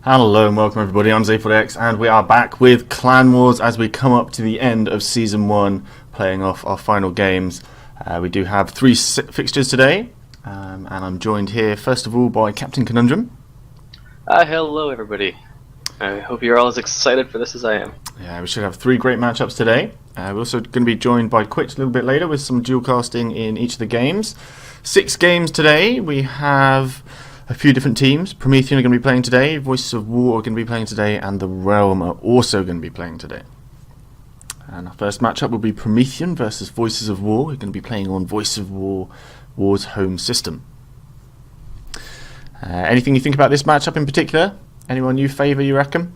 Hello and welcome everybody, I'm ZaphodX and we are back with Clan Wars as we come up to the end of Season 1, playing off our final games. We do have three fixtures today, and I'm joined here first of all by Captain Conundrum. Hello everybody. I hope you're all as excited for this as I am. Yeah, we should have three great matchups today. We're also going to be joined by Quitch a little bit later with some dual casting in each of the games. 6 games today. We have a few different teams. Promethean are going to be playing today, Voices of War are going to be playing today, and the Realm are also going to be playing today. And our first matchup will be Promethean versus Voices of War. We're going to be playing on Voices of War's home system. Anything you think about this matchup in particular? Anyone you favour, you reckon?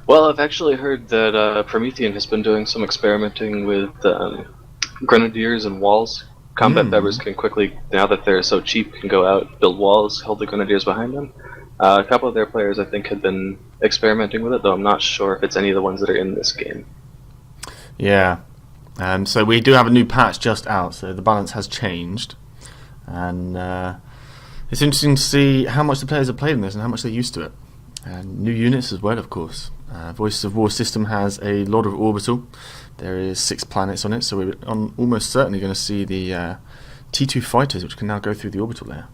Well, I've actually heard that Promethean has been doing some experimenting with grenadiers and walls. Combat fibers can quickly, now that they're so cheap, can go out, build walls, hold the grenadiers behind them. A couple of their players, I think, have been experimenting with it, though I'm not sure if it's any of the ones that are in this game. Yeah. So we do have a new patch just out, so the balance has changed. And it's interesting to see how much the players have played in this and how much they're used to it. And new units as well, of course. Voices of War system has a lot of orbital. There is 6 planets on it, so we're almost certainly going to see the T2 fighters, which can now go through the orbital layer.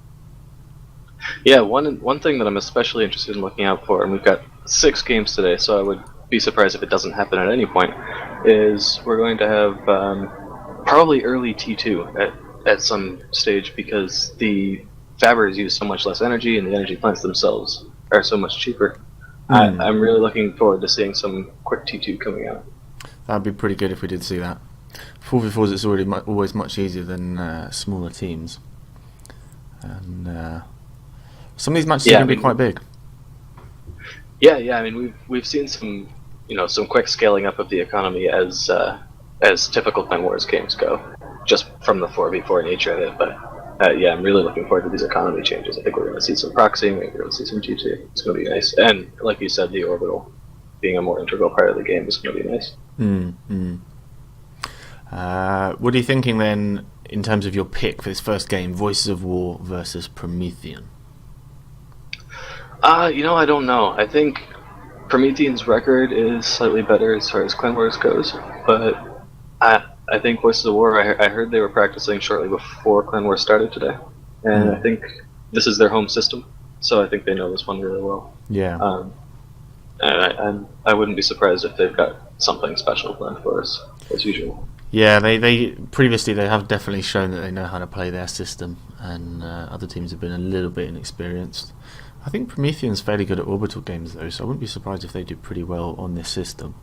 Yeah, one thing that I'm especially interested in looking out for, and we've got 6 games today, so I would be surprised if it doesn't happen at any point, is we're going to have probably early T2 at some stage, because the fabbers use so much less energy and the energy plants themselves are so much cheaper. I'm really looking forward to seeing some quick T2 coming out. That'd be pretty good if we did see that. 4v4s it's already always much easier than smaller teams. And some of these matches are going to be quite big. Yeah. I mean, we've seen some, some quick scaling up of the economy as typical Clan Wars games go, just from the 4v4 nature of it. But yeah, I'm really looking forward to these economy changes. I think we're going to see some proxying, maybe we're going to see some G2. It's going to be nice. And like you said, the orbital being a more integral part of the game is going to be nice. What are you thinking then in terms of your pick for this first game, Voices of War versus Promethean? I don't know. I think Promethean's record is slightly better as far as Clan Wars goes, but I think Voices of War, I heard they were practicing shortly before Clan Wars started today, and I think this is their home system, so I think they know this one really well. Yeah. And I wouldn't be surprised if they've got something special planned for us, as usual. Yeah, they previously they have definitely shown that they know how to play their system, and other teams have been a little bit inexperienced. I think Promethean's fairly good at orbital games though, so I wouldn't be surprised if they do pretty well on this system.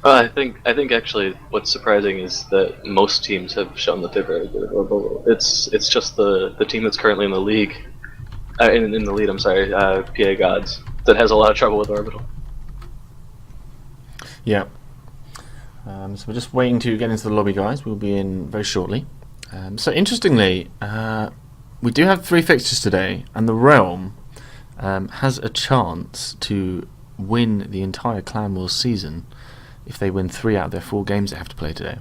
I think actually what's surprising is that most teams have shown that they're very good at orbital. It's just the team that's currently in the league, in the lead. I'm sorry, PA Gods, that has a lot of trouble with orbital. Yeah. So we're just waiting to get into the lobby, guys. We'll be in very shortly. So interestingly, we do have 3 fixtures today, and the Realm has a chance to win the entire Clan Wars season if they win 3 out of their 4 games they have to play today,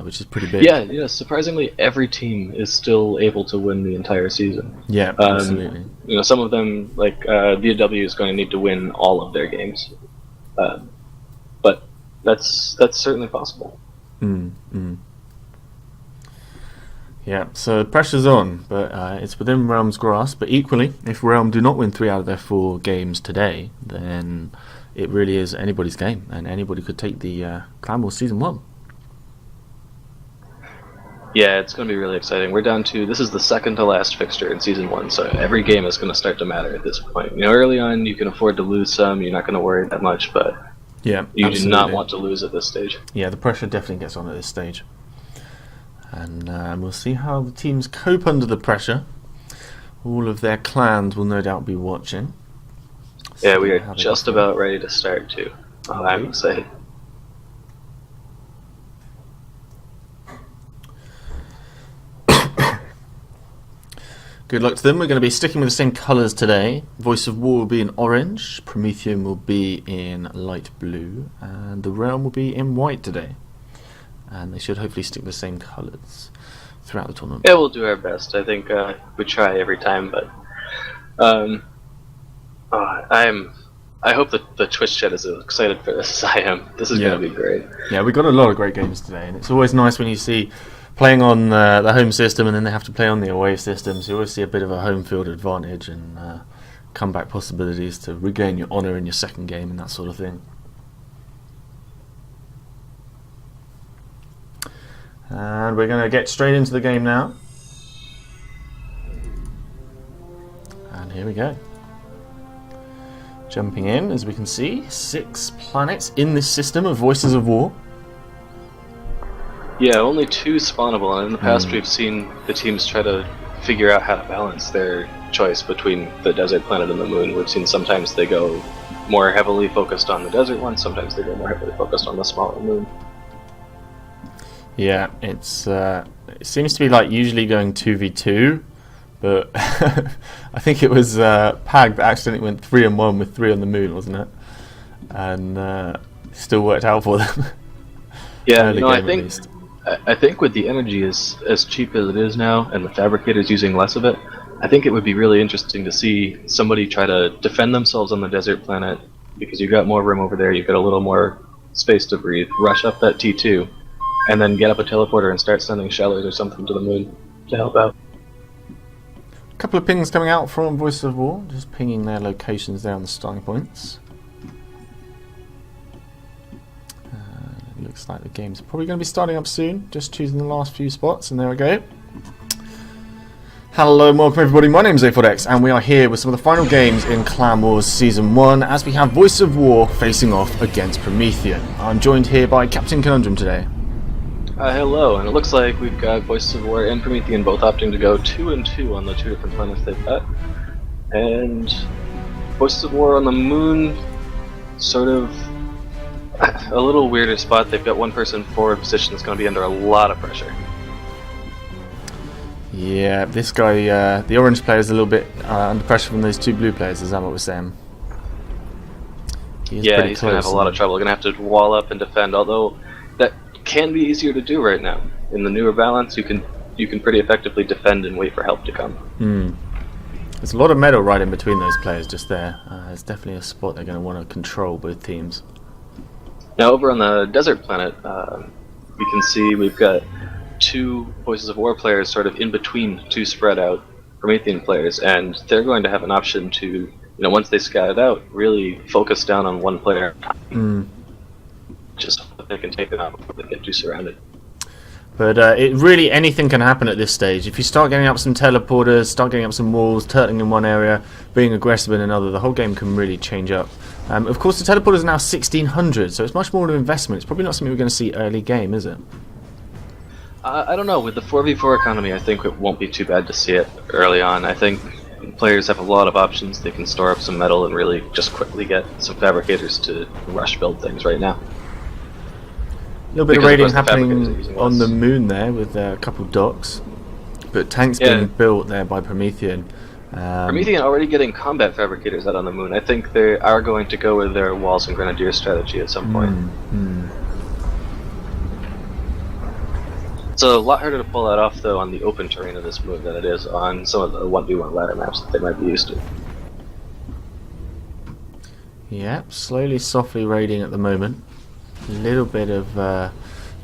which is pretty big. Yeah. Surprisingly, every team is still able to win the entire season. Yeah, absolutely. Some of them, like VW, is going to need to win all of their games, but that's certainly possible. Yeah, so pressure's on, but it's within Realm's grasp. But equally, if Realm do not win 3 out of their 4 games today, then it really is anybody's game, and anybody could take the Clan Wars Season 1. Yeah, it's going to be really exciting. We're down to, this is the second to last fixture in Season 1, so every game is going to start to matter at this point. Early on you can afford to lose some, you're not going to worry that much, but yeah, you absolutely do not want to lose at this stage. Yeah, the pressure definitely gets on at this stage. And we'll see how the teams cope under the pressure. All of their clans will no doubt be watching. Yeah, we are just about ready to start too. I'm excited. Good luck to them. We're going to be sticking with the same colours today. Voice of War will be in orange, Promethean will be in light blue, and the Realm will be in white today. And they should hopefully stick the same colours throughout the tournament. Yeah, we'll do our best. I think we try every time, but Um, I hope that the Twitch chat is as excited for this as I am. This is going to be great. Yeah, we got a lot of great games today, and it's always nice when you see playing on the home system and then they have to play on the away system. So you always see a bit of a home field advantage and comeback possibilities to regain your honour in your second game and that sort of thing. And we're going to get straight into the game now. And here we go. Jumping in, as we can see, 6 planets in this system of Voices of War. Yeah, only 2 spawnable, and in the past we've seen the teams try to figure out how to balance their choice between the desert planet and the moon. We've seen sometimes they go more heavily focused on the desert one, sometimes they go more heavily focused on the smaller moon. Yeah, it seems to be like usually going 2v2, but I think it was Pag that accidentally went 3-1 with 3 on the moon, wasn't it? And it still worked out for them. Yeah, no, I think with the energy as cheap as it is now, and the fabricators using less of it, I think it would be really interesting to see somebody try to defend themselves on the desert planet, because you've got more room over there, you've got a little more space to breathe, rush up that T2, and then get up a teleporter and start sending shellers or something to the moon to help out. A couple of pings coming out from Voice of War, just pinging their locations there on the starting points. Looks like the game's probably going to be starting up soon, just choosing the last few spots, and there we go. Hello and welcome everybody, my name is ZaphodX, and we are here with some of the final games in Clan Wars Season 1 as we have Voice of War facing off against Promethean. I'm joined here by Captain Conundrum today. Hello, and it looks like we've got Voices of War and Promethean both opting to go 2-2 on the 2 different planets they've got. And Voices of War on the moon, sort of a little weirder spot. They've got one person forward position that's going to be under a lot of pressure. Yeah, this guy, the orange player, is a little bit under pressure from those 2 blue players, is that what we're saying? He's going to have a lot of trouble. Going to have to wall up and defend, although that can be easier to do right now. In the newer balance, you can pretty effectively defend and wait for help to come. There's a lot of metal right in between those players just there. It's definitely a spot they're going to want to control, both teams. Now over on the desert planet, we can see we've got 2 Voices of War players sort of in between 2 spread out Promethean players, and they're going to have an option to, once they scout it out, really focus down on one player. Just so they can take it out before they get too surrounded. But anything can happen at this stage. If you start getting up some teleporters, start getting up some walls, turtling in one area, being aggressive in another, the whole game can really change up. Of course, the teleporter is now 1600, so it's much more of an investment. It's probably not something we're going to see early game, is it? I don't know. With the 4v4 economy, I think it won't be too bad to see it early on. I think players have a lot of options. They can store up some metal and really just quickly get some fabricators to rush build things right now. A little bit of raiding happening on the moon there with a couple docks, but tanks being built there by Promethean. Promethean already getting combat fabricators out on the moon. I think they are going to go with their walls and grenadier strategy at some point. It's a lot harder to pull that off though on the open terrain of this moon than it is on some of the 1v1 ladder maps that they might be used to. Yep, slowly, softly raiding at the moment. A little bit of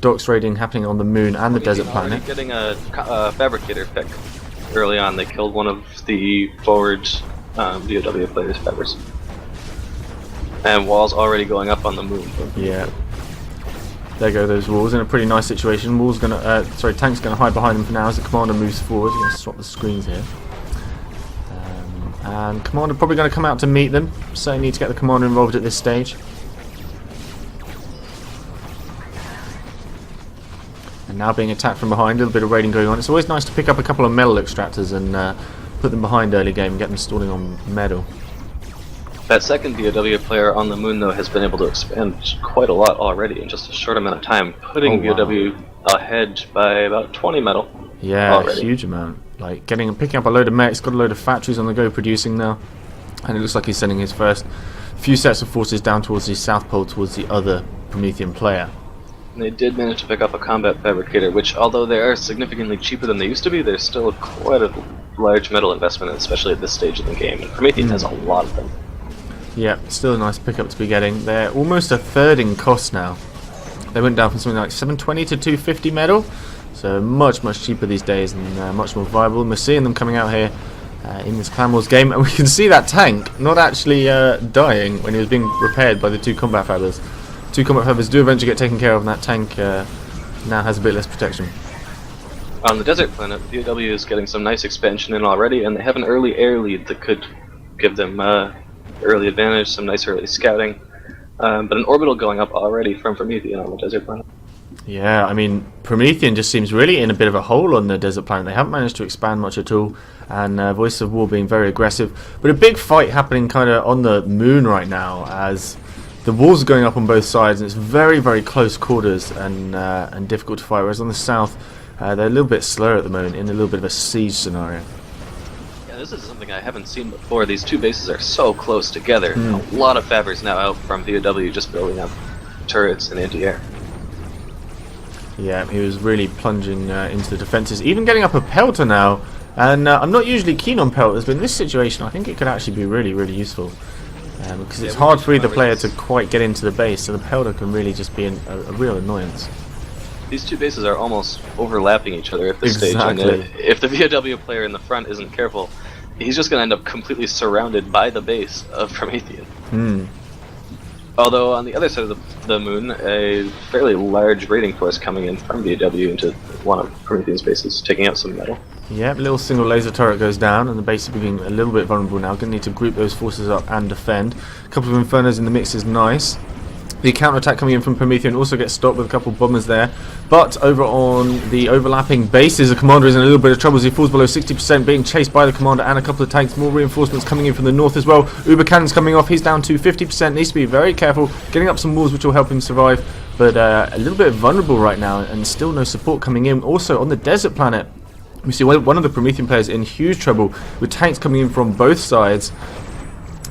docks raiding happening on the moon and the desert planet. Getting a fabricator pick early on. They killed one of the forward DOW players' fabbers. And walls already going up on the moon. Yeah. There go those walls in a pretty nice situation. Tank's gonna hide behind them for now as the commander moves forward. We're gonna swap the screens here. And commander probably gonna come out to meet them. So you need to get the commander involved at this stage. And now being attacked from behind, a little bit of raiding going on. It's always nice to pick up a couple of metal extractors and put them behind early game and get them stalling on metal. That second DOW player on the moon, though, has been able to expand quite a lot already in just a short amount of time, putting DOW ahead by about 20 metal. Yeah, already. A huge amount. Like picking up a load of mechs, got a load of factories on the go producing now, and it looks like he's sending his first few sets of forces down towards the south pole, towards the other Promethean player. And they did manage to pick up a combat fabricator, which, although they are significantly cheaper than they used to be, they're still quite a large metal investment, especially at this stage of the game. And Promethean has a lot of them. Yeah, still a nice pickup to be getting. They're almost a third in cost now. They went down from something like 720 to 250 metal, so much cheaper these days and much more viable. And we're seeing them coming out here in this Clan Wars game, and we can see that tank not actually dying when he was being repaired by the two combat fabbers. Two combat fabbers do eventually get taken care of, and that tank now has a bit less protection. On the desert planet, VOW is getting some nice expansion in already, and they have an early air lead that could give them early advantage, some nice early scouting. But an orbital going up already from Promethean on the desert planet. Yeah, I mean, Promethean just seems really in a bit of a hole on the desert planet. They haven't managed to expand much at all, and Voice of War being very aggressive. But a big fight happening kind of on the moon right now, as the walls are going up on both sides, and it's very close quarters and difficult to fight. Whereas on the south, they're a little bit slower at the moment, in a little bit of a siege scenario. Yeah, this is something I haven't seen before. These two bases are so close together. A lot of fabbers now out from VOW just building up turrets and anti-air. Yeah, he was really plunging into the defences, even getting up a pelter now. And I'm not usually keen on pelters, but in this situation I think it could actually be really useful. Because it's hard for either player to quite get into the base, so the pelter can really just be a real annoyance. These two bases are almost overlapping each other at this stage, and if the VOW player in the front isn't careful, he's just going to end up completely surrounded by the base of Promethean. Although on the other side of the moon, a fairly large raiding force coming in from VOW into one of Promethean's bases, taking out some metal. Yep, a little single laser turret goes down, and the base is becoming a little bit vulnerable now. Going to need to group those forces up and defend. A couple of Infernos in the mix is nice. The counterattack coming in from Promethean also gets stopped with a couple of bombers there. But over on the overlapping bases, the commander is in a little bit of trouble as he falls below 60%, being chased by the commander and a couple of tanks. More reinforcements coming in from the north as well. Uber Cannon's coming off, he's down to 50%, needs to be very careful, getting up some walls which will help him survive. But a little bit vulnerable right now, and still no support coming in. Also on the desert planet, we see one of the Promethean players in huge trouble, with tanks coming in from both sides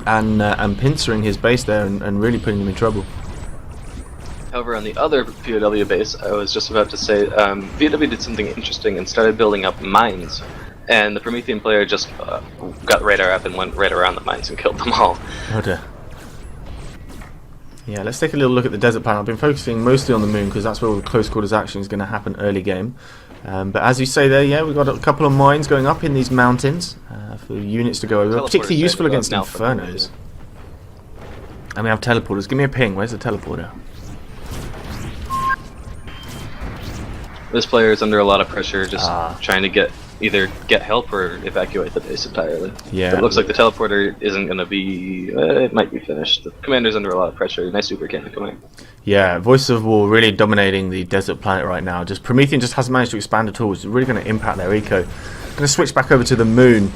and pincering his base there and really putting him in trouble. However, on the other VOW base, I was just about to say, VOW did something interesting and started building up mines. And the Promethean player just got radar up and went right around the mines and killed them all. Oh dear. Yeah, let's take a little look at the desert planet. I've been focusing mostly on the moon because that's where all the close quarters action is going to happen early game. But as you say there, yeah, we've got a couple of mines going up in these mountains for units to go over. Particularly useful against Infernos. And we have teleporters. Give me a ping. Where's the teleporter? This player is under a lot of pressure, just trying to either get help or evacuate the base entirely. Yeah. But it looks like the teleporter isn't going to be... it might be finished. The commander's under a lot of pressure. Nice super cannon coming. Yeah, Voice of War really dominating the desert planet right now. Just Promethean just hasn't managed to expand at all, which is really going to impact their eco. Going to switch back over to the moon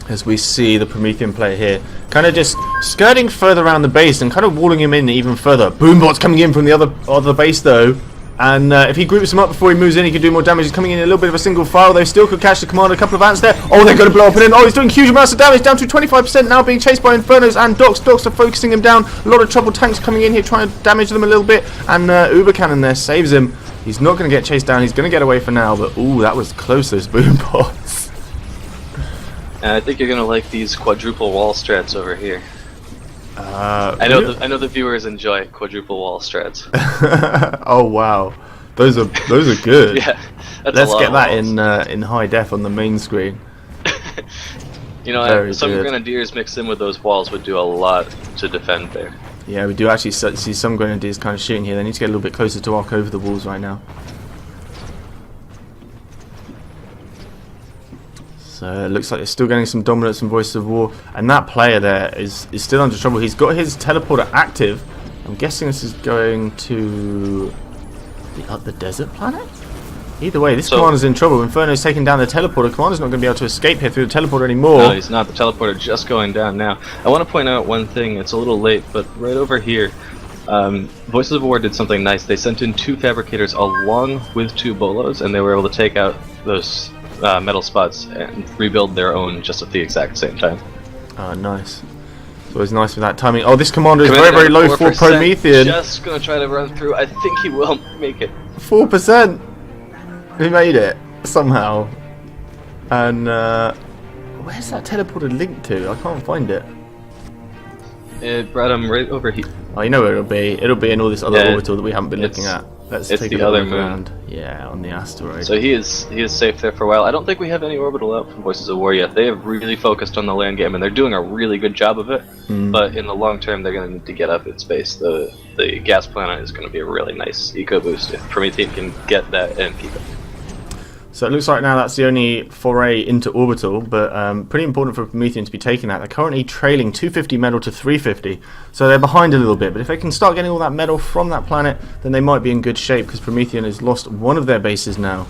as we see the Promethean player here, kind of just skirting further around the base and kind of walling him in even further. Boombots coming in from the other base though. And if he groups him up before he moves in, he can do more damage. He's coming in a little bit of a single file. They still could catch the commander. A couple of ants there. Oh, they're going to blow up in. Oh, he's doing huge amounts of damage. Down to 25% now, being chased by Infernos and Docs. Docs are focusing him down. A lot of trouble. Tanks coming in here trying to damage them a little bit. And Uber Cannon there saves him. He's not going to get chased down. He's going to get away for now. But, ooh, that was close, those boom bots. I think you're going to like these quadruple wall strats over here. I know the viewers enjoy quadruple wall strats. Oh, wow. Those are good. Yeah, let's get that in high def on the main screen. You know, some grenadiers mixed in with those walls would do a lot to defend there. Yeah, we do actually see some grenadiers kind of shooting here. They need to get a little bit closer to arc over the walls right now. So it looks like they're still getting some dominance from Voice of War, and that player there is still under trouble. He's got his teleporter active. I'm guessing this is going to the desert planet? Either way, this commander's in trouble. Inferno's taking down the teleporter. Commander's not going to be able to escape here through the teleporter anymore. No, he's not. The teleporter just going down now. I want to point out one thing. It's a little late, but right over here, Voices of War did something nice. They sent in 2 fabricators along with 2 bolos, and they were able to take out those metal spots and rebuild their own just at the exact same time. Oh, nice. It's always nice with that timing. Oh, this commander is very low for Promethean. Just going to try to run through. I think he will make it. 4%. He made it somehow. And where's that teleporter linked to? I can't find it. It brought him right over here. Oh, you know where it'll be. It'll be in all this other orbital that we haven't been looking at. Let's take the a other look moon. around. Yeah, on the asteroid. So he is safe there for a while. I don't think we have any orbital out from Voices of War yet. They have really focused on the land game, and they're doing a really good job of it. But in the long term, they're going to need to get up in space. The gas planet is going to be a really nice eco boost if Promethean can get that and keep it. So it looks like now that's the only foray into orbital, but pretty important for Promethean to be taking that. They're currently trailing 250 metal to 350, so they're behind a little bit. But if they can start getting all that metal from that planet, then they might be in good shape, because Promethean has lost one of their bases now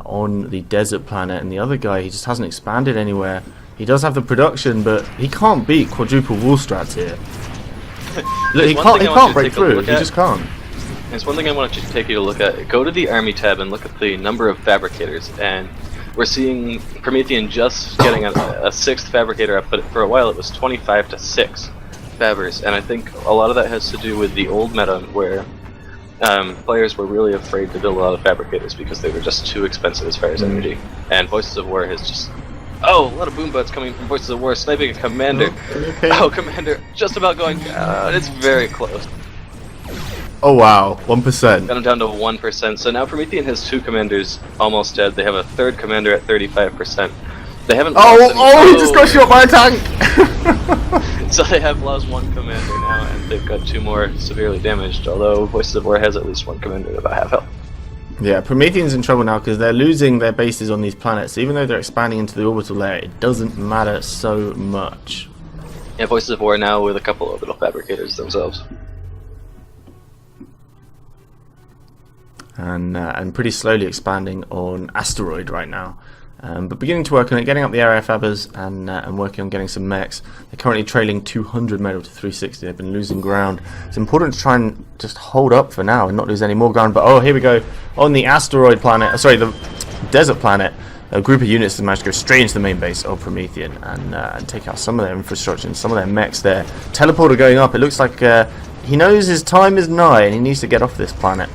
on the desert planet, and the other guy, he just hasn't expanded anywhere. He does have the production, but he can't beat quadruple wall strats here. Look, he can't break through. He just can't. There's one thing I want to take you to look at. Go to the Army tab and look at the number of fabricators, and we're seeing Promethean just getting a sixth fabricator up, but for a while it was 25 to 6 fabbers, and I think a lot of that has to do with the old meta where players were really afraid to build a lot of fabricators because they were just too expensive as far as energy, and Voices of War has just... Oh, a lot of boom bots coming from Voices of War, sniping a commander. Oh, commander, just about going down. It's very close. Oh wow, 1%. Got him down to 1%. So now Promethean has 2 commanders almost dead. They have a 3rd commander at 35%. They haven't. Oh, he just got shot by a tank. So they have lost 1 commander now, and they've got 2 more severely damaged. Although Voices of War has at least 1 commander at about half health. Yeah, Promethean's in trouble now because they're losing their bases on these planets. Even though they're expanding into the orbital layer, it doesn't matter so much. Yeah, Voices of War now with a couple orbital fabricators themselves. And pretty slowly expanding on asteroid right now, but beginning to work on it, getting up the area fabbers and working on getting some mechs. They're currently trailing 200 metal to 360. They've been losing ground. It's important to try and just hold up for now and not lose any more ground. But oh, here we go on the asteroid planet. Sorry, the desert planet. A group of units has managed to go straight into the main base of Promethean and take out some of their infrastructure and some of their mechs there. Teleporter going up. It looks like he knows his time is nigh and he needs to get off this planet.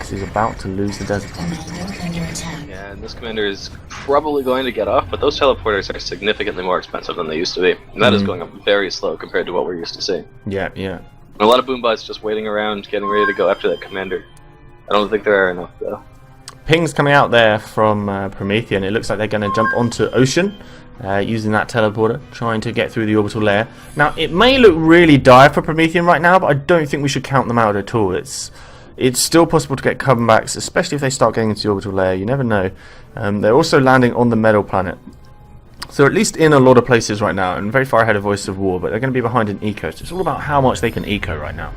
He's about to lose the desert planet. Yeah, and this commander is probably going to get off, but those teleporters are significantly more expensive than they used to be. And that is going up very slow compared to what we're used to seeing. Yeah, yeah. And a lot of boombots just waiting around, getting ready to go after that commander. I don't think there are enough, though. Pings coming out there from Promethean. It looks like they're going to jump onto Ocean, using that teleporter, trying to get through the orbital layer. Now, it may look really dire for Promethean right now, but I don't think we should count them out at all. It's still possible to get comebacks, especially if they start getting into the orbital layer. You never know. They're also landing on the metal planet. So at least in a lot of places right now, and very far ahead of Voice of War, but they're going to be behind in eco. So it's all about how much they can eco right now.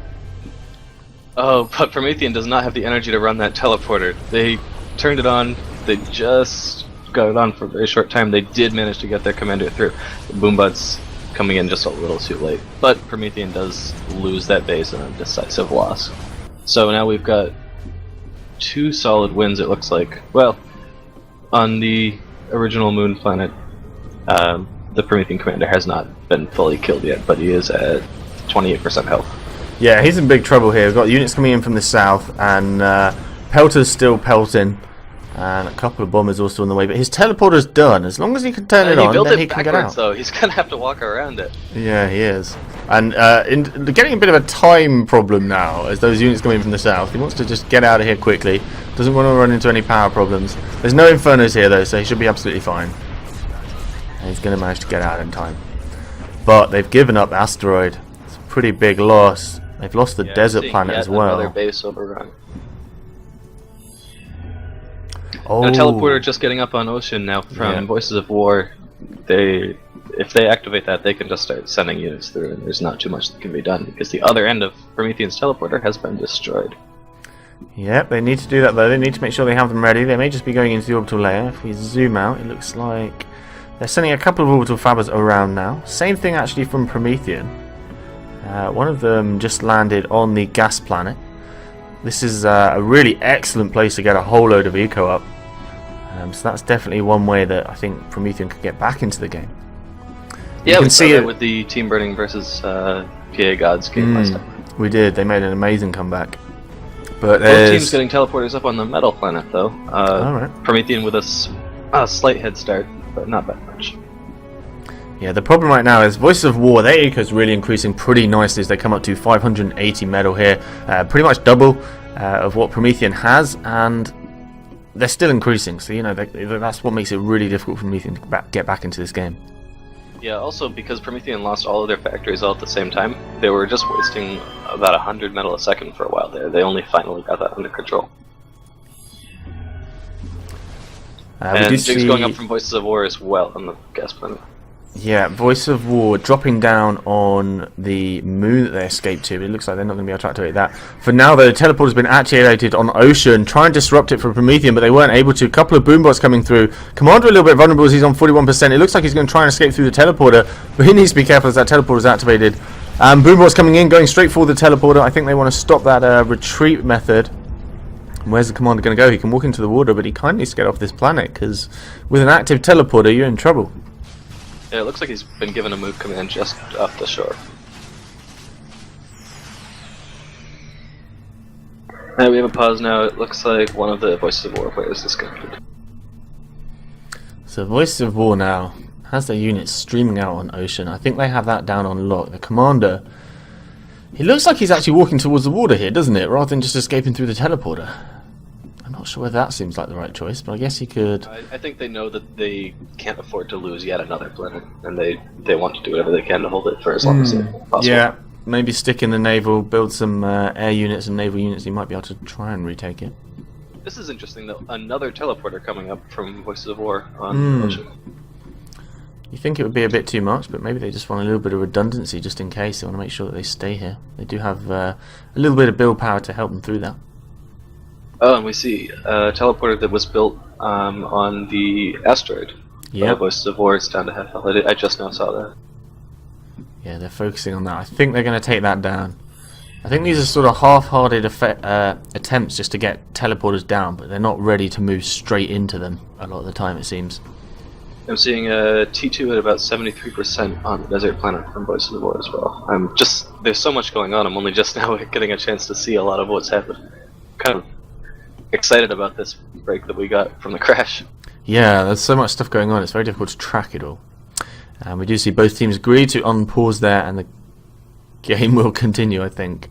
Oh, but Promethean does not have the energy to run that teleporter. They turned it on. They just got it on for a very short time. They did manage to get their commander through. The boombots coming in just a little too late. But Promethean does lose that base in a decisive loss. So now we've got 2 solid wins, it looks like. Well, on the original moon planet, the Promethean commander has not been fully killed yet, but he is at 28% health. Yeah, he's in big trouble here. We've got units coming in from the south, and Pelter's still pelting, and a couple of bombers also on the way. But his teleporter's done. As long as he can turn it on, then he can get out. Though. He's going to have to walk around it. Yeah, he is. And getting a bit of a time problem now as those units come in from the south. He wants to just get out of here quickly. Doesn't want to run into any power problems. There's no Infernos here though, so he should be absolutely fine. And he's going to manage to get out in time. But they've given up asteroid. It's a pretty big loss. They've lost the desert planet as well. Another base overrun. Oh. Now teleporter just getting up on Ocean now from Voices of War. If they activate that, they can just start sending units through, and there's not too much that can be done because the other end of Promethean's teleporter has been destroyed. Yep, they need to do that though. They need to make sure they have them ready. They may just be going into the orbital layer. If we zoom out, it looks like they're sending a couple of orbital fabbers around now. Same thing actually from Promethean. One of them just landed on the gas planet. This is a really excellent place to get a whole load of eco up. So that's definitely one way that I think Promethean could get back into the game. Yeah, we saw that with the Team Burning versus PA Gods game last time. We did. They made an amazing comeback. But both teams getting teleporters up on the metal planet, though. Alright. Promethean with a slight head start, but not that much. Yeah, the problem right now is Voices of War, their eco is really increasing pretty nicely as they come up to 580 metal here. Pretty much double of what Promethean has, and they're still increasing. So, you know, that's what makes it really difficult for Promethean to get back into this game. Yeah, also because Promethean lost all of their factories all at the same time, they were just wasting about 100 metal a second for a while there. They only finally got that under control. And jigs going up from Voices of War as well on the gas planet. Yeah, Voice of War dropping down on the moon that they escaped to. It looks like they're not going to be able to activate that. For now, though, the teleport has been activated on Ocean. Try and disrupt it for Promethean, but they weren't able to. A couple of boombots coming through. Commander a little bit vulnerable as he's on 41%. It looks like he's going to try and escape through the teleporter, but he needs to be careful as that teleporter is activated. Boombots coming in, going straight for the teleporter. I think they want to stop that retreat method. Where's the commander going to go? He can walk into the water, but he kind of needs to get off this planet, because with an active teleporter, you're in trouble. Yeah, it looks like he's been given a move command just off the shore. We have a pause now. It looks like one of the Voices of War players disconnected. So Voices of War now has their units streaming out on Ocean. I think they have that down on lock. The commander, he looks like he's actually walking towards the water here, doesn't it? Rather than just escaping through the teleporter. I'm not sure whether that seems like the right choice, but I guess he could. I think they know that they can't afford to lose yet another planet, and they want to do whatever they can to hold it for as long as possible. Yeah, maybe stick in the naval, build some air units and naval units. He might be able to try and retake it. This is interesting, though. Another teleporter coming up from Voices of War on Ocean. You think it would be a bit too much, but maybe they just want a little bit of redundancy just in case. They want to make sure that they stay here. They do have a little bit of build power to help them through that. Oh, and we see a teleporter that was built on the asteroid. Yeah. Voices of War is down to half health. I just now saw that. Yeah, they're focusing on that. I think they're going to take that down. I think these are sort of half-hearted attempts just to get teleporters down, but they're not ready to move straight into them a lot of the time, it seems. I'm seeing a T2 at about 73% on the desert planet from Voices of War as well. There's so much going on, I'm only just now getting a chance to see a lot of what's happened. Kind of excited about this break that we got from the crash. Yeah, there's so much stuff going on, it's very difficult to track it all. And we do see both teams agree to unpause there, and the game will continue, I think.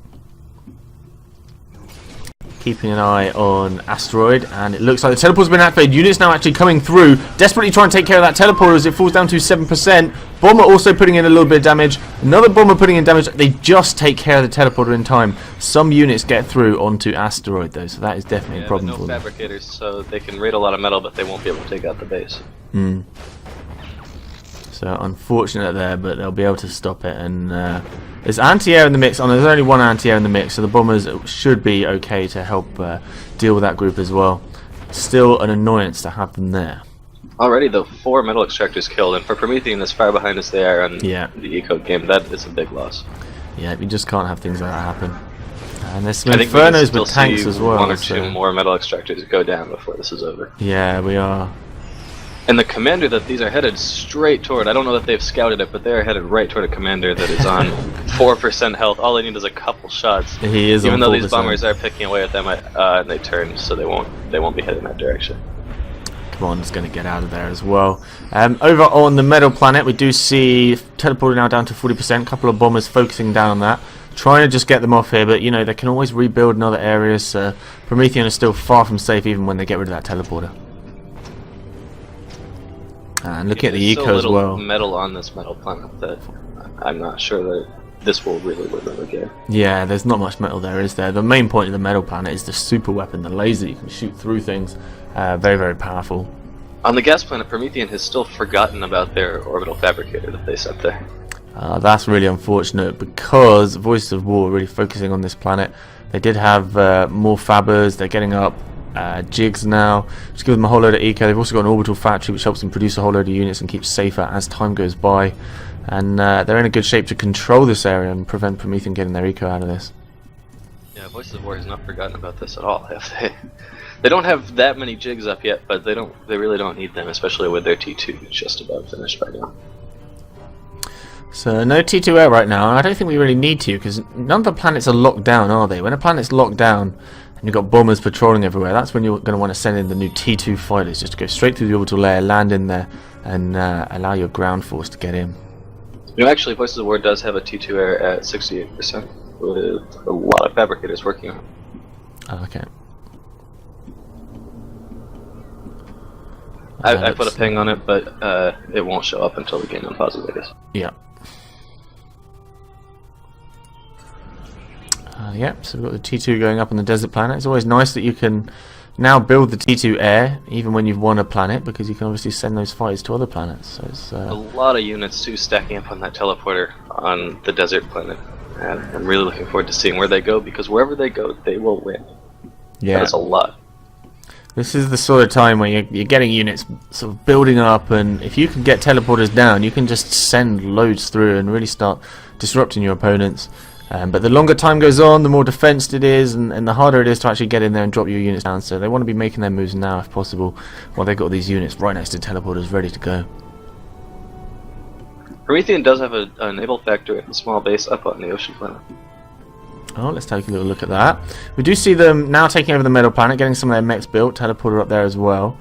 Keeping an eye on Asteroid, and it looks like the teleport's been activated. Units now actually coming through, desperately trying to take care of that teleporter as it falls down to 7%. Bomber also putting in a little bit of damage. Another bomber putting in damage. They just take care of the teleporter in time. Some units get through onto Asteroid, though, so that is definitely a problem for them. No fabricators, so they can raid a lot of metal, but they won't be able to take out the base. So unfortunate there, but they'll be able to stop it. And there's anti-air in the mix. There's only one anti-air in the mix, so the bombers should be okay to help deal with that group as well. Still an annoyance to have them there. Already, though, 4 metal extractors killed, and for Promethean as far behind as they are on the E-Code game, that is a big loss. Yeah, we just can't have things like that happen. And there's some infernos with tanks as well. 1 or 2 more metal extractors go down before this is over. Yeah, we are. And the commander that these are headed straight toward, I don't know that they've scouted it, but they're headed right toward a commander that is on 4% health. All they need is a couple shots. He is even on 4%. though these bombers are picking away at them, and they turn, so they won't be heading that direction. One's going to get out of there as well. Over on the metal planet, we do see teleporter now down to 40%. A couple of bombers focusing down on that, trying to just get them off here. But you know they can always rebuild in other areas. Promethean is still far from safe, even when they get rid of that teleporter. And looking at the eco as well. There's metal on this metal planet that I'm not sure that this will really win them again. Yeah, there's not much metal there, is there? The main point of the metal planet is the super weapon, the laser. You can shoot through things. Very, very powerful. On the gas planet, Promethean has still forgotten about their orbital fabricator that they sent there. That's really unfortunate because Voices of War are really focusing on this planet. They did have more fabbers. They're getting up jigs now, just give them a whole load of eco. They've also got an orbital factory which helps them produce a whole load of units and keep safer as time goes by. And they're in a good shape to control this area and prevent Promethean getting their eco out of this. Yeah, Voices of War has not forgotten about this at all, have they? They don't have that many jigs up yet, but they really don't need them, especially with their T2 just about finished by now. So no T2 air right now, and I don't think we really need to, because none of the planets are locked down, are they? When a planet's locked down, and you've got bombers patrolling everywhere, that's when you're going to want to send in the new T2 fighters, just to go straight through the orbital layer, land in there, and allow your ground force to get in. You know, actually, Voices of War does have a T2 air at 68%, with a lot of fabricators working on it. Oh, okay. I put a ping on it, but it won't show up until the game unpauses, I guess. Yeah. Yep, so we've got the T2 going up on the desert planet. It's always nice that you can now build the T2 air, even when you've won a planet, because you can obviously send those fighters to other planets. So it's a lot of units too stacking up on that teleporter on the desert planet. And I'm really looking forward to seeing where they go, because wherever they go, they will win. Yeah. That's a lot. This is the sort of time where you're getting units sort of building up, and if you can get teleporters down, you can just send loads through and really start disrupting your opponents. But the longer time goes on, the more defensed it is, and the harder it is to actually get in there and drop your units down. So they want to be making their moves now, if possible, while they've got these units right next to teleporters ready to go. Promethean does have a naval factory at a small base up on the ocean planet. Oh, let's take a little look at that. We do see them now taking over the metal planet, getting some of their mechs built, teleporter up there as well.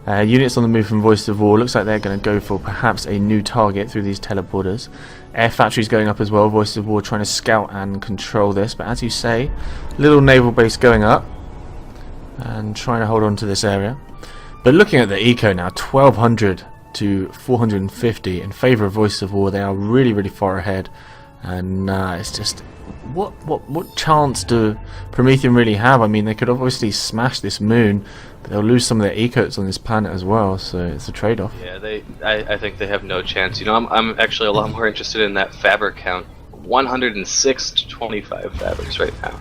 Units on the move from Voice of War. Looks like they're going to go for perhaps a new target through these teleporters. Air factories going up as well. Voice of War trying to scout and control this. But as you say, little naval base going up and trying to hold on to this area. But looking at the eco now, 1200 to 450 in favour of Voice of War. They are really, really far ahead. And it's just, what chance do Promethean really have? I mean, they could obviously smash this moon, but they'll lose some of their ecots on this planet as well, so it's a trade-off. Yeah, I think they have no chance. You know, I'm actually a lot more interested in that fabric count. 106 to 25 fabrics right now.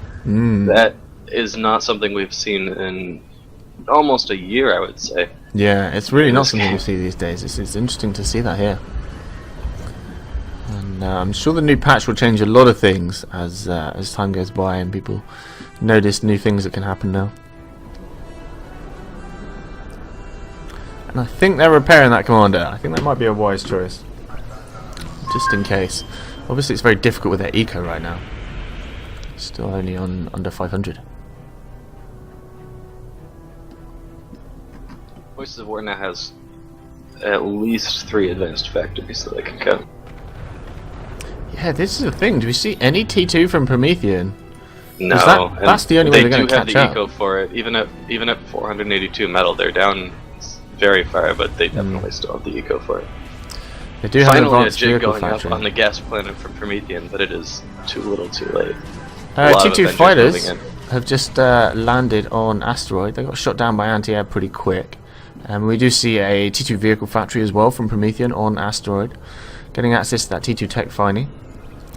That is not something we've seen in almost a year, I would say. Yeah, it's really not something we see these days. It's interesting to see that here. And I'm sure the new patch will change a lot of things as time goes by and people notice new things that can happen now. And I think they're repairing that commander. I think that might be a wise choice, just in case. Obviously it's very difficult with their eco right now. Still only on under 500. Voices of War now has at least 3 advanced factories that I can count. Yeah, this is the thing. Do we see any T2 from Promethean? No, that's the only way they're going to catch up. They do have the eco for it. Even at 482 metal, they're down very far, but they definitely still have the eco for it. They do have an advanced a jig vehicle going factory. up on the gas planet from Promethean, but it is too little, too late. T2 fighters have just landed on asteroid. They got shot down by anti-air pretty quick. We do see a T2 vehicle factory as well from Promethean on asteroid, getting access to that T2 tech finally.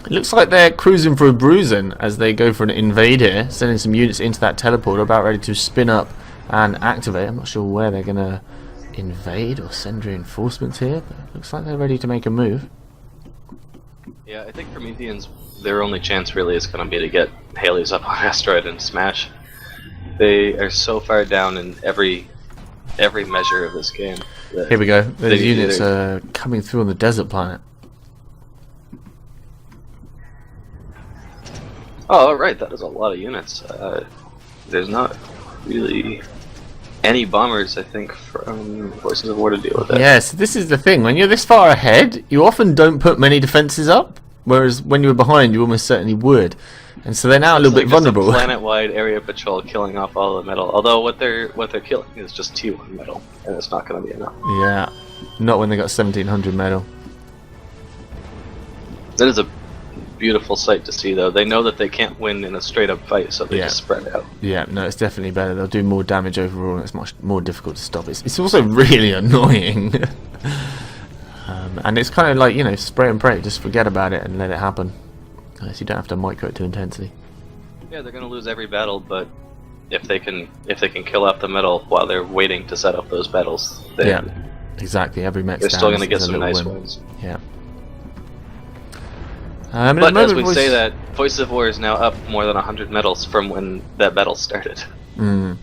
It looks like they're cruising for a bruising as they go for an invade here, sending some units into that teleporter, about ready to spin up and activate. I'm not sure where they're going to invade or send reinforcements here, but it looks like they're ready to make a move. Yeah, I think Prometheans, their only chance really is going to be to get Halley's up on asteroid and smash. They are so far down in every measure of this game. Here we go. Those units are coming through on the desert planet. Oh, right, that is a lot of units. There's not really any bombers, I think, from Voices of War to deal with that. Yes, this is the thing. When you're this far ahead, you often don't put many defenses up, whereas when you were behind, you almost certainly would. And so they're now a little bit vulnerable. It's planet-wide area patrol killing off all the metal. Although what they're killing is just T1 metal, and it's not going to be enough. Yeah, not when they got 1700 metal. That is a beautiful sight to see, though. They know that they can't win in a straight-up fight, so they just spread out. Yeah, no, it's definitely better. They'll do more damage overall, and it's much more difficult to stop. It's also really annoying. And it's kind of like, you know, spray and pray. Just forget about it and let it happen. So you don't have to micro it too intensely. Yeah, they're going to lose every battle, but if they can kill off the metal while they're waiting to set up those battles, yeah, exactly. Every mech they're still going to get some nice wins. Yeah. But as we say that, Voices of War is now up more than 100 medals from when that battle started. And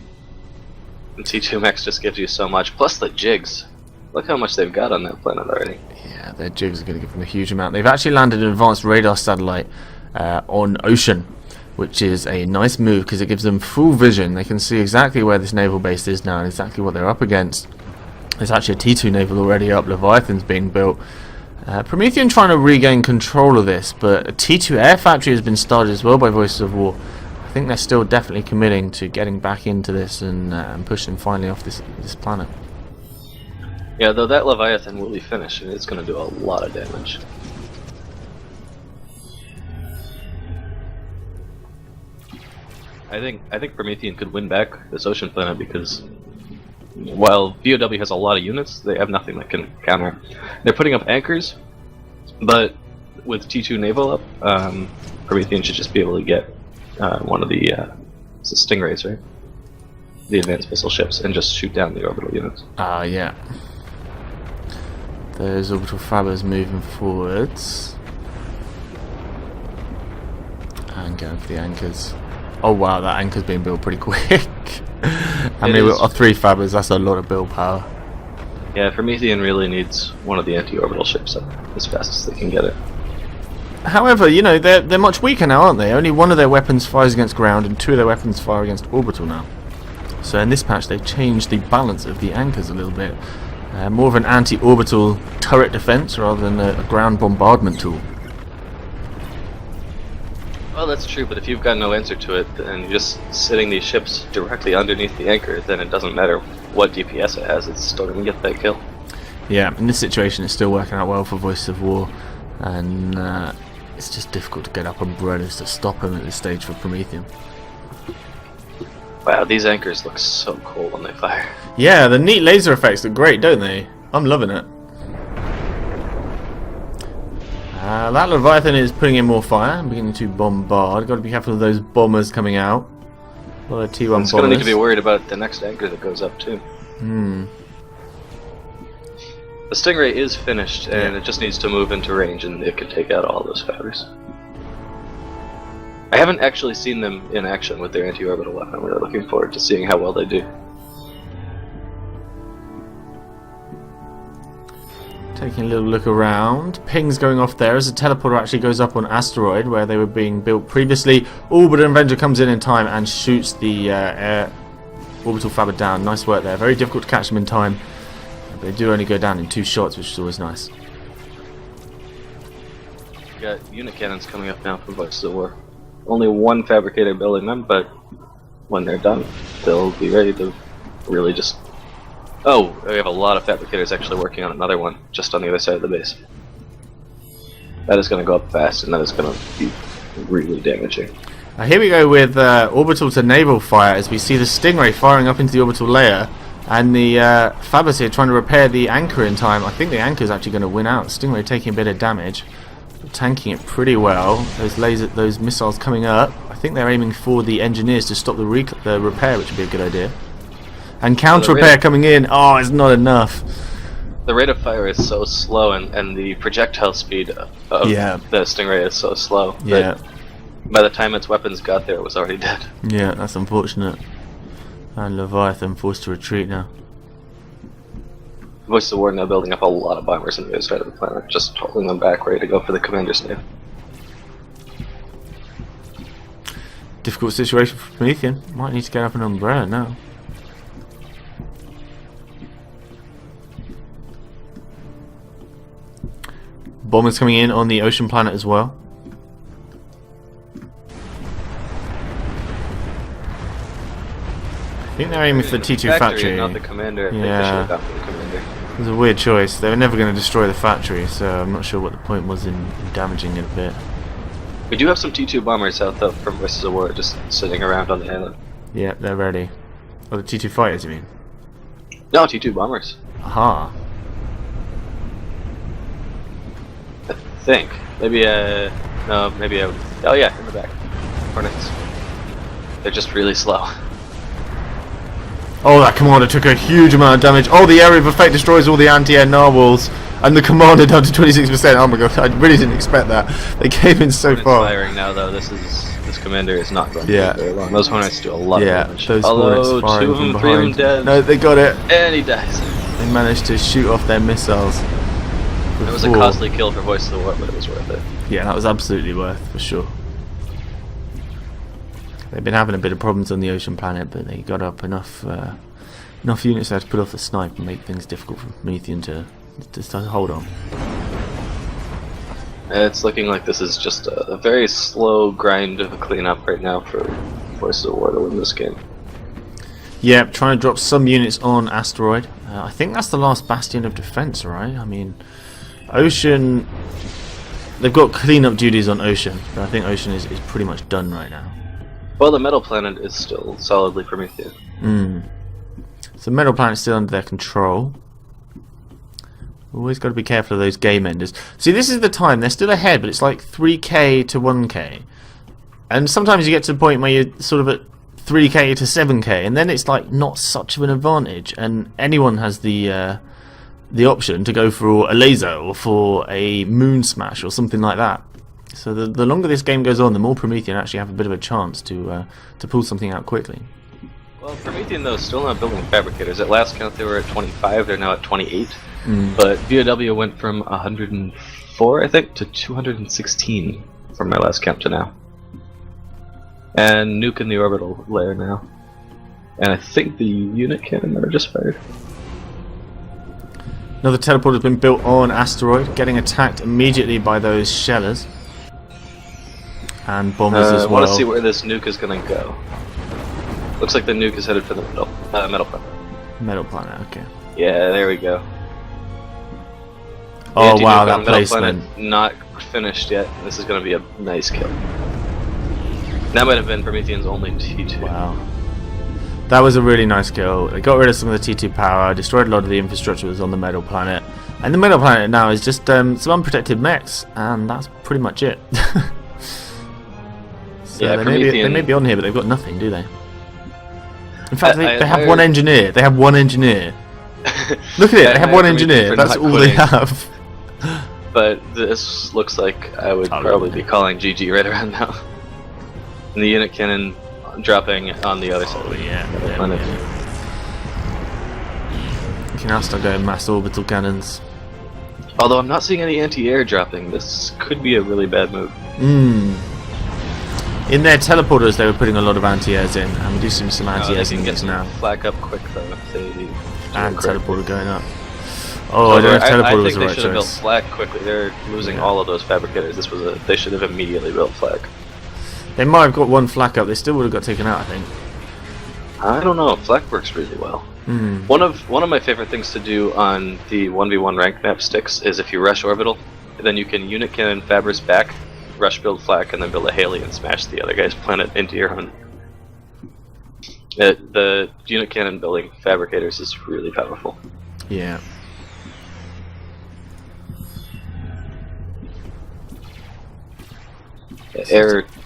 T2 Max just gives you so much, plus the jigs. Look how much they've got on that planet already. Yeah, their jigs are going to give them a huge amount. They've actually landed an advanced radar satellite on Ocean, which is a nice move because it gives them full vision. They can see exactly where this naval base is now and exactly what they're up against. There's actually a T2 naval already up. Leviathan's being built. Promethean trying to regain control of this, but a T2 air factory has been started as well by Voices of War. I think they're still definitely committing to getting back into this and pushing finally off this planet. Yeah, though that Leviathan will be finished and it's going to do a lot of damage. I think Promethean could win back this ocean planet because while VOW has a lot of units, they have nothing that can counter. They're putting up anchors, but with T2 naval up, Promethean should just be able to get one of the Stingrays, right? The advanced missile ships, and just shoot down the orbital units. Yeah. Those orbital fabbers moving forwards. And going for the anchors. Oh wow, that anchor's being built pretty quick. I mean, we've got 3 fabbers, that's a lot of build power. Yeah, Promethean really needs one of the anti-orbital ships up as fast as they can get it. However, you know, they're much weaker now, aren't they? Only one of their weapons fires against ground and 2 of their weapons fire against orbital now. So in this patch they've changed the balance of the anchors a little bit. More of an anti-orbital turret defense rather than a ground bombardment tool. Well, that's true, but if you've got no answer to it, and you're just sitting these ships directly underneath the anchor, then it doesn't matter what DPS it has, it's still going to get that kill. Yeah, in this situation it's still working out well for Voices of War, and it's just difficult to get up umbrellas to stop him at this stage for Promethean. Wow, these anchors look so cool when they fire. Yeah, the neat laser effects look great, don't they? I'm loving it. That Leviathan is putting in more fire, beginning to bombard. Got to be careful of those bombers coming out. A lot of T1 bombers. It's going to need to be worried about the next anchor that goes up too. Hmm. The Stingray is finished, and it just needs to move into range, and it can take out all those fabbers. I haven't actually seen them in action with their anti-orbital weapon. I'm really looking forward to seeing how well they do. Taking a little look around. Pings going off there as the teleporter actually goes up on Asteroid where they were being built previously. All but an Avenger comes in time and shoots the air orbital fabber down. Nice work there. Very difficult to catch them in time. But they do only go down in 2 shots, which is always nice. We got unit cannons coming up now from Voices of War. Only 1 fabricator building them, but when they're done, they'll be ready to really just... Oh, we have a lot of fabricators actually working on another one, just on the other side of the base. That is going to go up fast, and that is going to be really damaging. Here we go with orbital to naval fire as we see the Stingray firing up into the orbital layer, and the fabbers here trying to repair the anchor in time. I think the anchor is actually going to win out. Stingray taking a bit of damage, tanking it pretty well. Those missiles coming up. I think they're aiming for the engineers to stop the repair, which would be a good idea. And counter repair coming in. Oh, it's not enough. The rate of fire is so slow, and the projectile speed of the Stingray is so slow. Yeah. By the time its weapons got there, it was already dead. Yeah, that's unfortunate. And Leviathan forced to retreat now. Voices of War now building up a lot of bombers on the other side of the planet, just holding them back, ready to go for the commander's name. Difficult situation for Promethean. Might need to get up an umbrella now. Bombers coming in on the ocean planet as well. I think they're aiming for the T2 factory. Not the commander. Yeah. They for the commander. It was a weird choice. They were never going to destroy the factory, so I'm not sure what the point was in damaging it a bit. We do have some T2 bombers out though from Voices of War, just sitting around on the island. Yeah, they're ready. Oh, the T2 fighters, you mean? No, T2 bombers. Aha. I think. Maybe no, maybe oh yeah, in the back. Hornets. They're just really slow. Oh, that commander took a huge amount of damage. Oh, the area of effect destroys all the anti-air narwhals. And the commander down to 26%. Oh my god, I really didn't expect that. They came in so far. Firing now though, this commander is not going to be very long. Those Hornets do a lot of damage. Those Although, Hornets 2 of them, 3 of them dead. No, they got it. And he dies. They managed to shoot off their missiles. It was a costly kill for Voices of War, but it was worth it. Yeah, that was absolutely worth, for sure. They've been having a bit of problems on the ocean planet, but they got up enough units there to put off the snipe and make things difficult for Promethean to hold on. It's looking like this is just a very slow grind of a cleanup right now for Forces of War to win this game. Yeah, trying to drop some units on Asteroid. I think that's the last bastion of defense, right? I mean, Ocean... They've got cleanup duties on Ocean, but I think Ocean is pretty much done right now. Well, the Metal Planet is still solidly Promethean. So Metal Planet's still under their control. Always got to be careful of those game enders. See, this is the time. They're still ahead, but it's like 3k to 1k. And sometimes you get to the point where you're sort of at 3k to 7k, and then it's like not such of an advantage. And anyone has the option to go for a laser or for a moon smash or something like that. So the longer this game goes on, the more Promethean actually have a bit of a chance to pull something out quickly. Well, Promethean, though, is still not building fabricators. At last count, they were at 25. They're now at 28. But VOW went from 104, I think, to 216 from my last count to now. And nuke in the orbital layer now. And I think the unit cannon are just fired. Another teleport has been built on Asteroid, getting attacked immediately by those shellers. And bombers as well. I want to see where this nuke is going to go. Looks like the nuke is headed for the Metal Planet. Metal Planet, okay. Yeah, there we go. Oh wow, that placement. Planet not finished yet. This is going to be a nice kill. That might have been Promethean's only T2. Wow. That was a really nice kill. They got rid of some of the T2 power, destroyed a lot of the infrastructure that was on the Metal Planet. And the Metal Planet now is just some unprotected mechs, and that's pretty much it. So yeah, they may be on here, but they've got nothing, do they? In fact, they have one engineer. They have one engineer. Look at it, they have one engineer. That's all they have. But this looks like I would probably be calling GG right around now. And the unit cannon dropping on the other side of the planet. You can now start going mass orbital cannons. Although I'm not seeing any anti-air dropping, this could be a really bad move. In their teleporters, they were putting a lot of anti-airs in, and we do see some anti-airs in these now. Flak up quick though if they and teleporter going up. Oh, I don't know if teleporter was the right choice. I think they should have built flak quickly. They're losing all of those fabricators. This was they should have immediately built flak. They might have got one flak up. They still would have got taken out, I think. I don't know. Flak works really well. One of my favorite things to do on the 1v1 ranked map sticks is if you rush orbital, then you can unit cannon Fabris back, rush build flak, and then build a Haley and smash the other guy's planet into your own. The unit cannon building fabricators is really powerful. Yeah.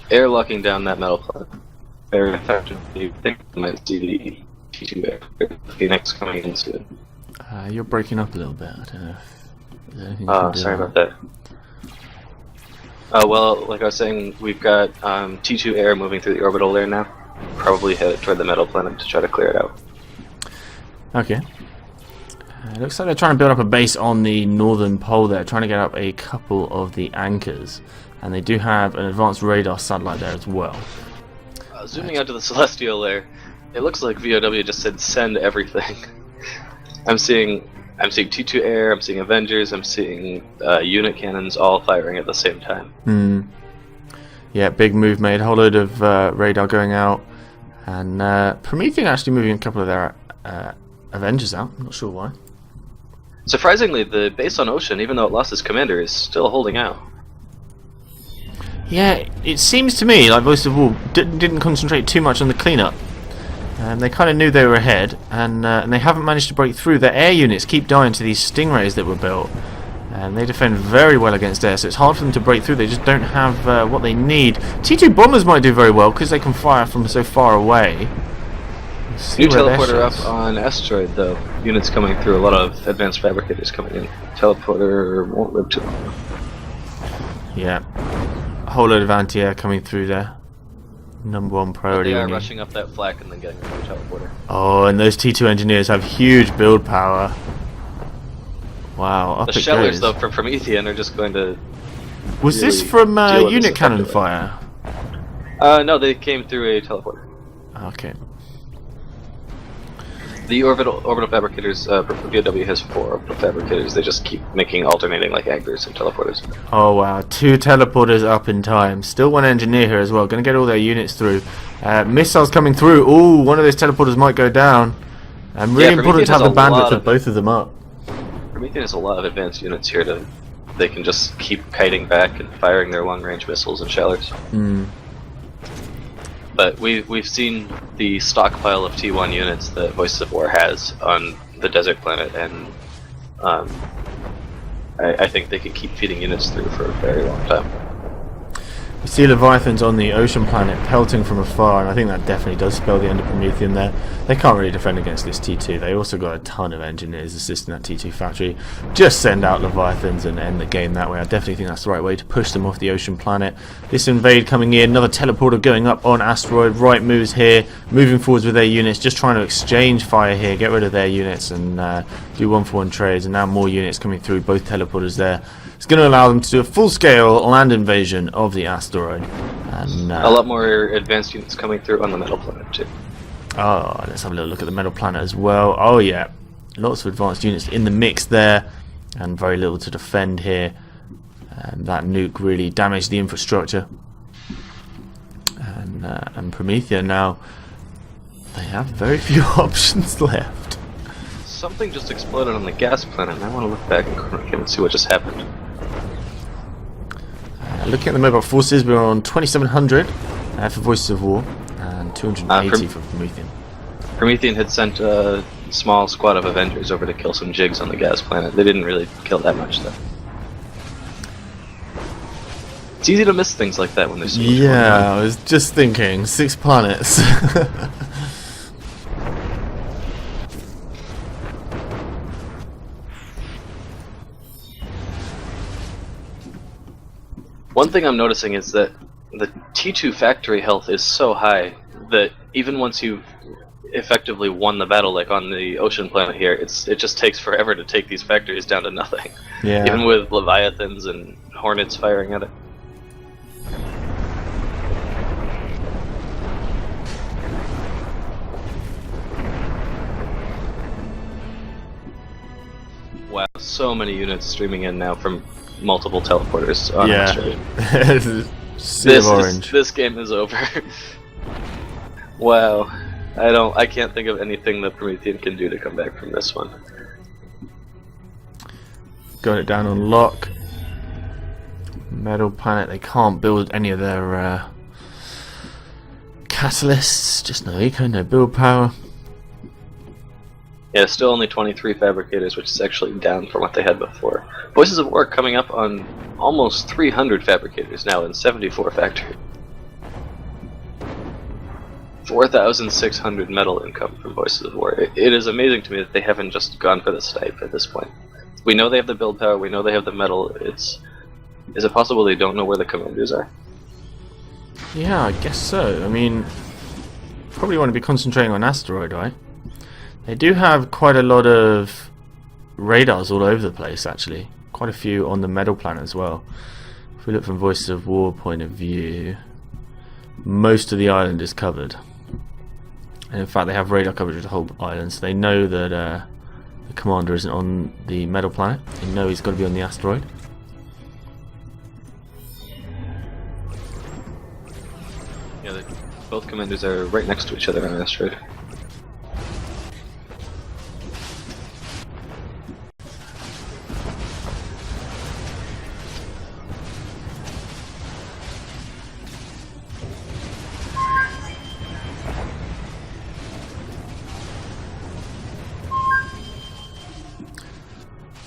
Air locking down that metal planet. Very effectively. I think we might see the T2 air Phoenix coming in soon. You're breaking up a little bit. I don't know if there's anything you can do. Sorry about that. Well, like I was saying, we've got T2 air moving through the orbital layer now. Probably headed toward the metal planet to try to clear it out. Okay. It looks like they're trying to build up a base on the northern pole there, trying to get up a couple of the anchors. And they do have an advanced radar satellite there as well. Zooming out to the celestial layer, it looks like VOW just said send everything. I'm seeing T2 air, I'm seeing Avengers, I'm seeing unit cannons all firing at the same time. Yeah, big move made, a whole load of radar going out, and Promethean actually moving a couple of their Avengers out, I'm not sure why. Surprisingly, the base on Ocean, even though it lost its commander, is still holding out. Yeah, it seems to me like Voice of War didn't concentrate too much on the cleanup. They kind of knew they were ahead, and they haven't managed to break through. Their air units keep dying to these stingrays that were built, and they defend very well against air, so it's hard for them to break through. They just don't have what they need. T2 bombers might do very well because they can fire from so far away. New teleporter up on Asteroid though. Units coming through, a lot of advanced fabricators coming in. Teleporter won't live too long. Yeah. A whole load of anti-air coming through there. Number one priority. They are rushing up that flak and then getting rid of the teleporter. Oh, and those T2 engineers have huge build power. Wow, up the it shellers goes. though from Promethean are just going to... Was this from unit cannon fire? No, they came through a teleporter. Okay. The orbital fabricators, POW has 4 orbital fabricators. They just keep making alternating like anchors and teleporters. Oh wow, 2 teleporters up in time. Still 1 engineer here as well. Going to get all their units through. Missiles coming through. Ooh, one of those teleporters might go down. Really important to have the bandwidth of both of them up. Promethean has a lot of advanced units here. They can just keep kiting back and firing their long-range missiles and shellers. But we've seen the stockpile of T1 units that Voices of War has on the desert planet, and I think they can keep feeding units through for a very long time. You see Leviathans on the ocean planet pelting from afar, and I think that definitely does spell the end of Promethean there. They can't really defend against this T2. They also got a ton of engineers assisting that T2 factory. Just send out Leviathans and end the game that way. I definitely think that's the right way to push them off the ocean planet. This invade coming in, another teleporter going up on asteroid. Right moves here, moving forwards with their units, just trying to exchange fire here, get rid of their units and do 1-for-1 trades. And now more units coming through, both teleporters there. It's going to allow them to do a full-scale land invasion of the asteroid. And, a lot more advanced units coming through on the metal planet too. Oh, let's have a little look at the metal planet as well. Oh yeah, lots of advanced units in the mix there, and very little to defend here. And that nuke really damaged the infrastructure. And Promethean now, they have very few options left. Something just exploded on the gas planet, and I want to look back and see what just happened. Looking at the mobile forces, we're on 2,700 for Voices of War, and 280 for Promethean. Promethean had sent a small squad of Avengers over to kill some jigs on the gas planet. They didn't really kill that much, though. It's easy to miss things like that when there's so much going on. I was just thinking, 6 planets. One thing I'm noticing is that the T2 factory health is so high that even once you've effectively won the battle, like on the ocean planet here, it just takes forever to take these factories down to nothing. Yeah. Even with Leviathans and Hornets firing at it. Wow, so many units streaming in now from multiple teleporters on asteroid. This game is over. Wow. I can't think of anything that Promethean can do to come back from this one. Got it down on lock. Metal planet, they can't build any of their catalysts, just no eco, no build power. Yeah, still only 23 fabricators, which is actually down from what they had before. Voices of War coming up on almost 300 fabricators now in 74 factories. 4,600 metal income from Voices of War. It is amazing to me that they haven't just gone for the snipe at this point. We know they have the build power, we know they have the metal. Is it possible they don't know where the commanders are? Yeah, I guess so. I mean, probably want to be concentrating on asteroid, right? They do have quite a lot of radars all over the place, actually. Quite a few on the metal planet as well. If we look from Voices of War point of view, most of the island is covered. And in fact, they have radar coverage of the whole island, so they know that the commander isn't on the metal planet. They know he's got to be on the asteroid. Yeah, both commanders are right next to each other on an asteroid.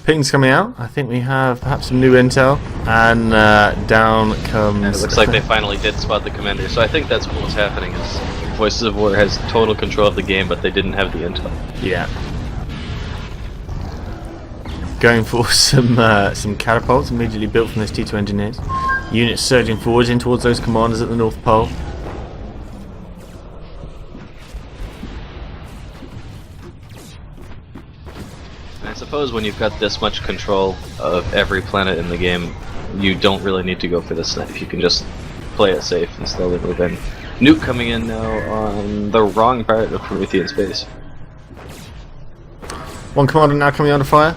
Ping's coming out. I think we have perhaps some new intel, and down comes. And it looks like they finally did spot the commander. So I think that's what was happening. Is Voices of War has total control of the game, but they didn't have the intel. Yeah. Going for some catapults immediately built from those T2 engineers. Units surging forwards in towards those commanders at the North Pole. I suppose when you've got this much control of every planet in the game, you don't really need to go for the snipe. You can just play it safe and slowly move in. Nuke coming in now on the wrong part of Promethean space. One commander now coming under fire.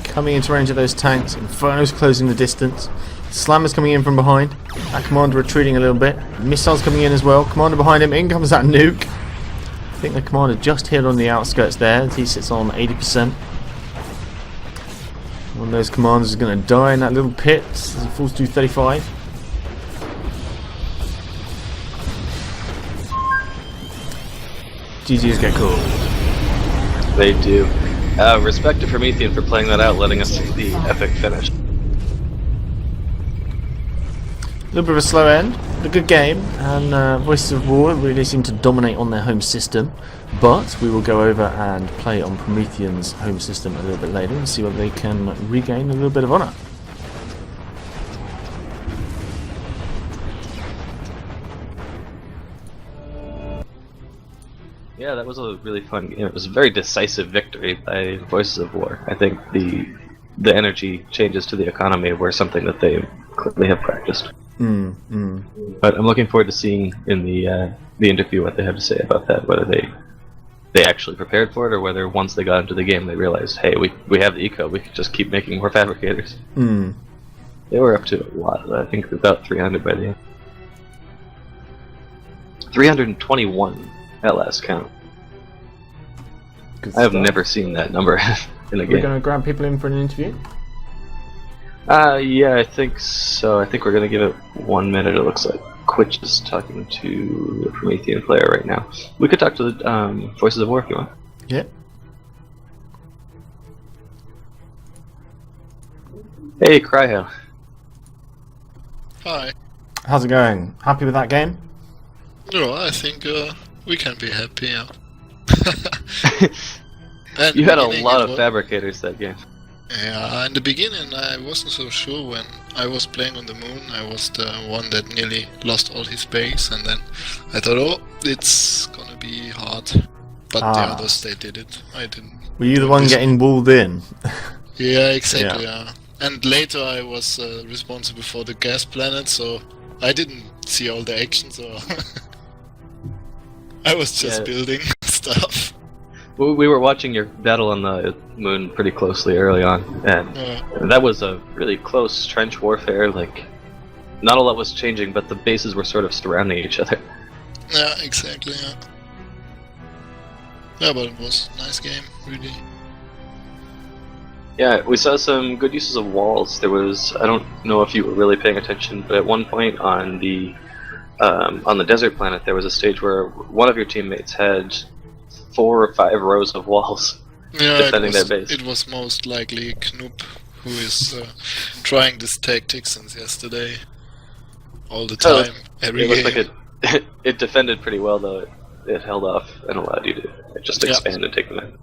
Coming into range of those tanks. Inferno's closing the distance. Slammer's coming in from behind. That commander retreating a little bit. Missiles coming in as well. Commander behind him. In comes that nuke. I think the commander just hit on the outskirts there. He sits on 80%. One of those commanders is going to die in that little pit as he falls to 35. GG's get cool. They do. Respect to Promethean for playing that out, letting us see the epic finish. A little bit of a slow end, but a good game, and Voices of War really seem to dominate on their home system, but we will go over and play on Promethean's home system a little bit later and see whether they can regain a little bit of honour. Yeah, that was a really fun game. It was a very decisive victory by Voices of War. I think the energy changes to the economy were something that they clearly have practiced. But I'm looking forward to seeing in the interview what they have to say about that, whether they actually prepared for it, or whether once they got into the game they realized, hey, we have the eco, we could just keep making more fabricators. They were up to a lot, I think about 300 by the end. 321 at last count. I have never seen that number in a game. We're going to grab people in for an interview? Yeah, I think so. I think we're going to give it 1 minute, it looks like. Quitch is talking to the Promethean player right now. We could talk to the Voices of War if you want. Yeah. Hey, Cryo. Hi. How's it going? Happy with that game? No, I think we can be happy, yeah. You had a lot of fabricators that game. Yeah, in the beginning I wasn't so sure. When I was playing on the moon, I was the one that nearly lost all his base, and then I thought, oh, it's gonna be hard. But the others, they did it. I didn't. Were you the one getting walled in? Yeah, exactly, yeah. And later I was responsible for the gas planet, so I didn't see all the action, so I was just building stuff. We were watching your battle on the moon pretty closely early on, and that was a really close trench warfare. Like, not a lot was changing, but the bases were sort of surrounding each other. Yeah, exactly, yeah. Yeah, but it was a nice game, really. Yeah, we saw some good uses of walls. There was, I don't know if you were really paying attention, but at one point on the desert planet, there was a stage where one of your teammates had 4 or 5 rows of walls defending their base. It was most likely Knup, who is trying this tactic since yesterday, all the time, every game. It looked like it defended pretty well, though. It held off and allowed you to just expand and take them in.